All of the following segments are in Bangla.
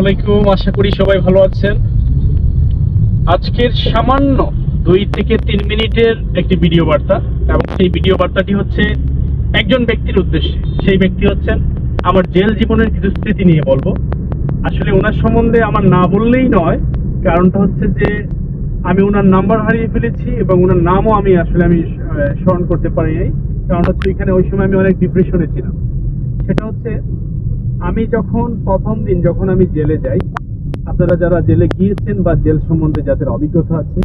আলাইকুম, আশা করি সবাই ভালো আছেন। আজকের সামান্য 2 থেকে 3 মিনিটের একটি ভিডিও বার্তা, এবং সেই ভিডিও বার্তাটি হচ্ছে একজন ব্যক্তির উদ্দেশ্যে। সেই ব্যক্তি হচ্ছেন আমার জেল জীবনের কিছু স্মৃতি নিয়ে বলবো। আসলে ওনার সম্বন্ধে আমার না বললেই নয়, কারণটা হচ্ছে যে আমি ওনার নাম্বার হারিয়ে ফেলেছি এবং ওনার নামও আমি স্মরণ করতে পারি নাই। কারণ হচ্ছে এখানে ওই সময় আমি অনেক ডিপ্রেশনে ছিলাম। সেটা হচ্ছে আমি প্রথম দিন যখন আমি জেলে যাই, আপনারা যারা জেলে গিয়েছেন বা জেল সম্বন্ধে যাদের অভিজ্ঞতা আছে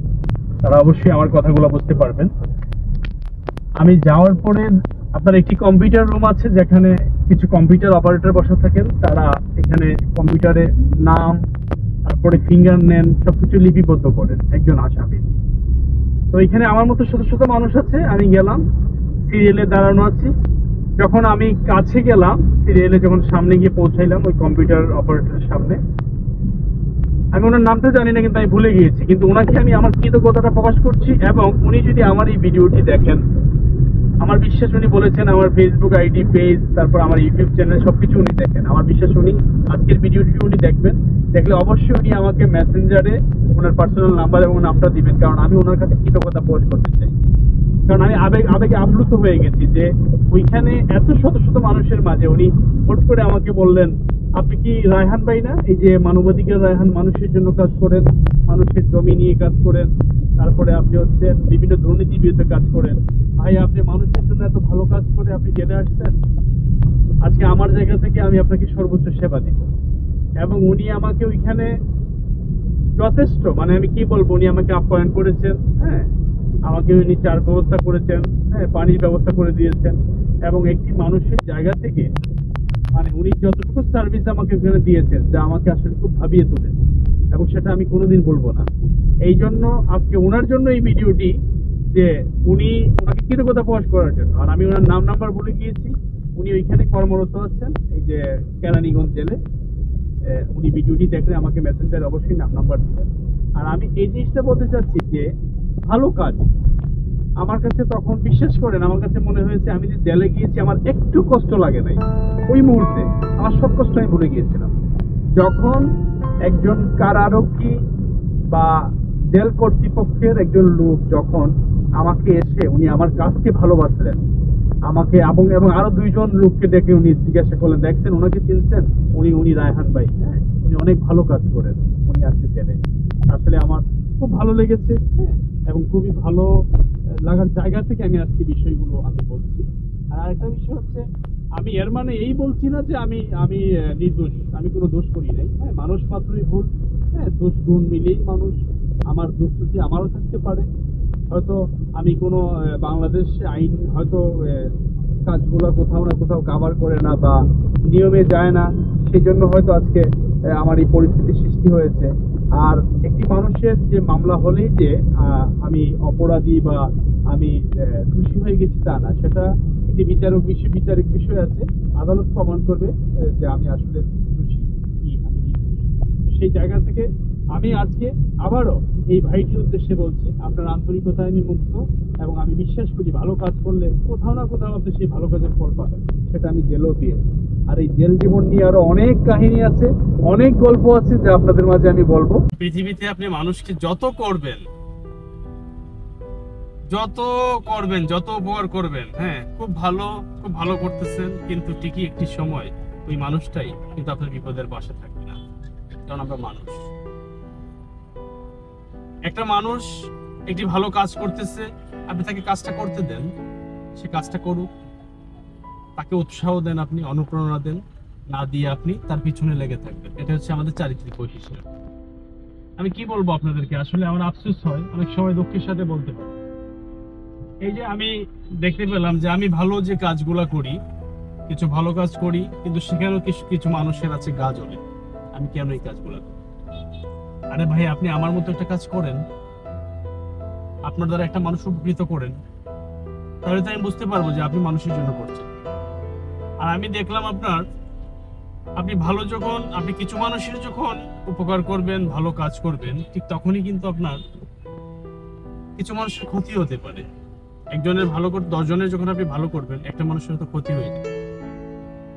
তারা অবশ্যই আমার কথাগুলো বুঝতে পারবেন। আমি যাওয়ার পরে আপনার একটি কম্পিউটার রুম আছে, যেখানে কিছু কম্পিউটার অপারেটর বসা থাকেন। তারা এখানে কম্পিউটারে নাম, তারপরে ফিঙ্গার নেন, সবকিছু লিপিবদ্ধ করেন একজন আসামি। তো এখানে আমার মতো শত শত মানুষ আছে। আমি গেলাম, সিরিয়ালে দাঁড়ানো আছি। যখন আমি কাছে গেলাম, সিরিয়ালে যখন সামনে গিয়ে পৌঁছাইলাম ওই কম্পিউটার অপারেটরের সামনে, আমি ওনার নামটা জানি না, কিন্তু আমি ভুলে গিয়েছি। কিন্তু ওনাকে আমি আমার কৃতজ্ঞতাটা প্রকাশ করছি। এবং উনি যদি আমার এই ভিডিওটি দেখেন, আমার বিশ্বাস উনি বলেছেন আমার ফেসবুক আইডি, পেজ, তারপর আমার ইউটিউব চ্যানেল সবকিছু উনি দেখেন। আমার বিশ্বাস উনি আজকের ভিডিওটি উনি দেখবেন। দেখলে অবশ্যই উনি আমাকে মেসেঞ্জারে ওনার পার্সোনাল নাম্বার এবং নামটা দিবেন, কারণ আমি ওনার কাছে কৃতজ্ঞতা প্রকাশ করতে চাই। কারণ আমি আবেগে আপ্লুত হয়ে গেছি যে ওইখানে এত শত শত মানুষের মাঝে উনি হট করে আমাকে বললেন, আপনি কি রায়হান ভাই না? এই যে মানবাধিকার রায়হান, মানুষের জন্য কাজ করেন, মানুষের জমি নিয়ে কাজ করেন, তারপরে আপনি হচ্ছেন বিভিন্ন দুর্নীতি বিরুদ্ধে কাজ করেন। ভাই, আপনি মানুষের জন্য এত ভালো কাজ করে আপনি জেলে আসছেন, আজকে আমার জায়গা থেকে আমি আপনাকে সর্বোচ্চ সেবা দিব। এবং উনি আমাকে ওইখানে যথেষ্ট, আমি কি বলবো, উনি আমাকে আপ্যায়ন করেছেন। হ্যাঁ, আমাকে উনি চার ব্যবস্থা করেছেন, হ্যাঁ, পানির ব্যবস্থা করে দিয়েছেন। এবং একটি মানুষের জায়গা থেকে উনি যতটুকু সার্ভিস আমাকে ওখানে দিয়েছেন, যা আমাকে আসলে খুব ভাবিয়ে তুলেছে, এবং সেটা আমি কোনোদিন বলবো না। এই জন্য আজকে ওনার জন্য এই ভিডিওটি, যে ওনাকে কৃতজ্ঞতা প্রকাশ করার জন্য। আর আমি ওনার নাম্বার ভুলে গিয়েছি। উনি ওইখানে কর্মরত আছেন, এই যে কেরানীগঞ্জ জেলে। উনি ভিডিওটি দেখলে আমাকে মেসেঞ্জারে অবশ্যই নাম্বার দিবেন। আর আমি এই জিনিসটা বলতে চাচ্ছি যে ভালো কাজ আমার কাছে তখন, বিশ্বাস করেন, আমার কাছে মনে হয়েছে আমি যে জেলে গিয়েছি আমার একটু কষ্ট লাগে নাই। ওই মুহূর্তে আমার সব কষ্ট আমি ভুলে গিয়েছিলাম। যখন একজন কারারক্ষী বা জেল কর্তৃপক্ষের একজন লোক যখন আমাকে এসে উনি আমার কাজকে ভালোবাসলেন, আমাকে এবং আরো 2 জন লোককে ডেকে উনি জিজ্ঞাসা করলেন, দেখছেন ওনাকে চিনছেন, উনি রায়হান ভাই, হ্যাঁ, উনি অনেক ভালো কাজ করেন, উনি আছে জেলে। আসলে আমার খুব ভালো লেগেছে, হ্যাঁ, এবং খুবই ভালো লাগার জায়গা থেকে আমি আজকে বিষয়গুলো আমি বলছি। আর আরেকটা বিষয় হচ্ছে, আমি এর মানে এই বলছি না যে আমি নির্দোষ, আমি কোনো দোষ করি নাই। হ্যাঁ, মানুষ মাত্রই ভুল, হ্যাঁ, দোষ গুণ মিলেই মানুষ। আমার দোষ যদি আমারও থাকতে পারে, হয়তো আমি কোনো বাংলাদেশ আইন হয়তো কাজগুলো কোথাও না কোথাও কভার করে না বা নিয়মে যায় না, সেই জন্য হয়তো আজকে আমার এই পরিস্থিতির সৃষ্টি হয়েছে। আর একটি মানুষের যে মামলা হলেই যে আমি অপরাধী বা আমি খুশি হয়ে গেছি তা না, সেটা একটি বিচারিক বিষয় আছে। আদালত প্রমাণ করবে যে আমি আসলে দোষী কি আমি নির্দোষ। সেই জায়গা থেকে আমি আজকে আবারও এই ভাইটির উদ্দেশ্যে বলছি, আপনার আন্তরিকতায় আমি মুগ্ধ, এবং আমি বিশ্বাস করি ভালো কাজ করলে কোথাও না কোথাও আপনি সেই ভালো কাজের ফল পাবেন। সেটা আমি জেলেও পেয়েছি। আর এই জেল জীবন নিয়ে আরো অনেক কাহিনী আছে, অনেক গল্প আছে, যা আপনাদের মাঝে আমি বলবো। পৃথিবীতে আপনি মানুষকে যত করবেন, যত উপকার করবেন, হ্যাঁ, খুব ভালো করতেছেন, কিন্তু ঠিকই একটি সময় ওই মানুষটাই কিন্তু আপনার বিপদের পাশে থাকবে না। কারণ আমরা মানুষ। একটা মানুষ একটি ভালো কাজ করতেছে, আপনি তাকে কাজটা করতে দেন, সে কাজটা করুক, তাকে উৎসাহ দেন, আপনি অনুপ্রেরণা দেন, না দিয়ে আপনি তার পিছনে লেগে থাকবেন। এটা হচ্ছে আমাদের চারিত্রিক বৈশিষ্ট্য। আমি কি বলবো আপনাদেরকে, আসলে আমার আফসোস হয়, অনেক সময় দুঃখের সাথে বলতে পারি। এই যে আমি দেখতে পেলাম যে আমি ভালো যে কাজগুলা করি, কিছু ভালো কাজ করি, কিন্তু সেখানেও কিছু মানুষের আছে গা জ্বলে, আমি কেন এই কাজগুলো করি। আরে ভাই, আপনি আমার মতো একটা কাজ করেন, আপনার দ্বারা একটা মানুষ উপকৃত করেন, তাহলে তো আমি বুঝতে পারবো যে আপনি মানুষের জন্য করছেন। আর আমি দেখলাম আপনি আপনি কিছু মানুষের যখন উপকার করবেন, ভালো কাজ করবেন, ঠিক তখনই কিন্তু আপনার কিছু মানুষের ক্ষতি হতে পারে। একজনের ভালো করে 10 জনের যখন আপনি ভালো করবেন, একটা মানুষের তো ক্ষতি হয়ে যাবে,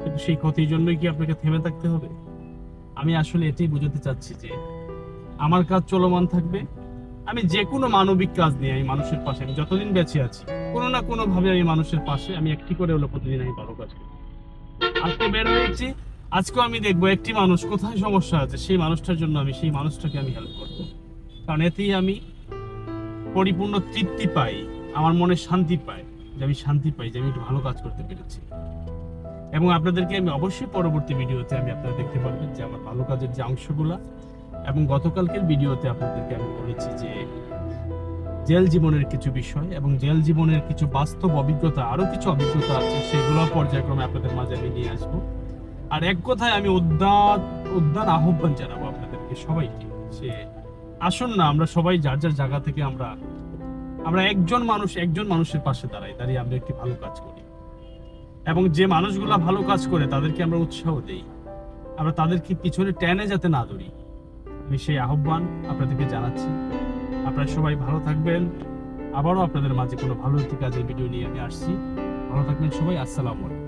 কিন্তু সেই ক্ষতির জন্যই কি আপনাকে থেমে থাকতে হবে? আমি আসলে এটাই বোঝাতে চাচ্ছি যে আমার কাজ চলমান থাকবে। আমি যে কোনো মানবিক কাজ নিয়ে আমি মানুষের পাশে, আমি যতদিন বেঁচে আছি কোনো না কোনো ভাবে আমি মানুষের পাশে, আমি একটি করে হলো প্রতিদিন আমি ভালো কাজ করি। আজকে বের হয়েছি, আজকেও আমি দেখবো একটি মানুষ কোথায় সমস্যা আছে, সেই মানুষটার জন্য আমি সেই মানুষটাকে আমি হেল্প করবো। কারণ এতেই আমি পরিপূর্ণ তৃপ্তি পাই, আমার মনে শান্তি পাই, যে আমি শান্তি পাই যে আমি একটু ভালো কাজ করতে পেরেছি। এবং আপনাদেরকে আমি অবশ্যই পরবর্তী ভিডিওতে আমি আপনারা দেখতে পারবেন যে আমার ভালো কাজের যে অংশগুলা। এবং গতকালকের ভিডিওতে আপনাদেরকে আমি বলেছি যে জেল জীবনের কিছু বিষয় এবং জেল জীবনের কিছু বাস্তব অভিজ্ঞতা, আরো কিছু অভিজ্ঞতা আছে, সেগুলো পর্যায়ক্রমে আপনাদের মাঝে আমি নিয়ে আসবো। আর এক কথায় আমি উদ্যান আহ্বান জানাবো আপনাদেরকে সবাইকে, সে আসুন না আমরা সবাই যার যার জায়গা থেকে আমরা একজন মানুষের পাশে দাঁড়িয়ে আমরা একটি ভালো কাজ করি। এবং যে মানুষগুলা ভালো কাজ করে তাদেরকে আমরা উৎসাহ দেই, আমরা তাদেরকে পিছনে টেনে যাতে না ধরি। আমি সেই আহ্বান আপনাদেরকে জানাচ্ছি। আপনারা সবাই ভালো থাকবেন। আবারও আপনাদের মাঝে কোনো ভালো একটি কাজের ভিডিও নিয়ে আমি আসছি। ভালো থাকবেন সবাই। আসসালামু আলাইকুম।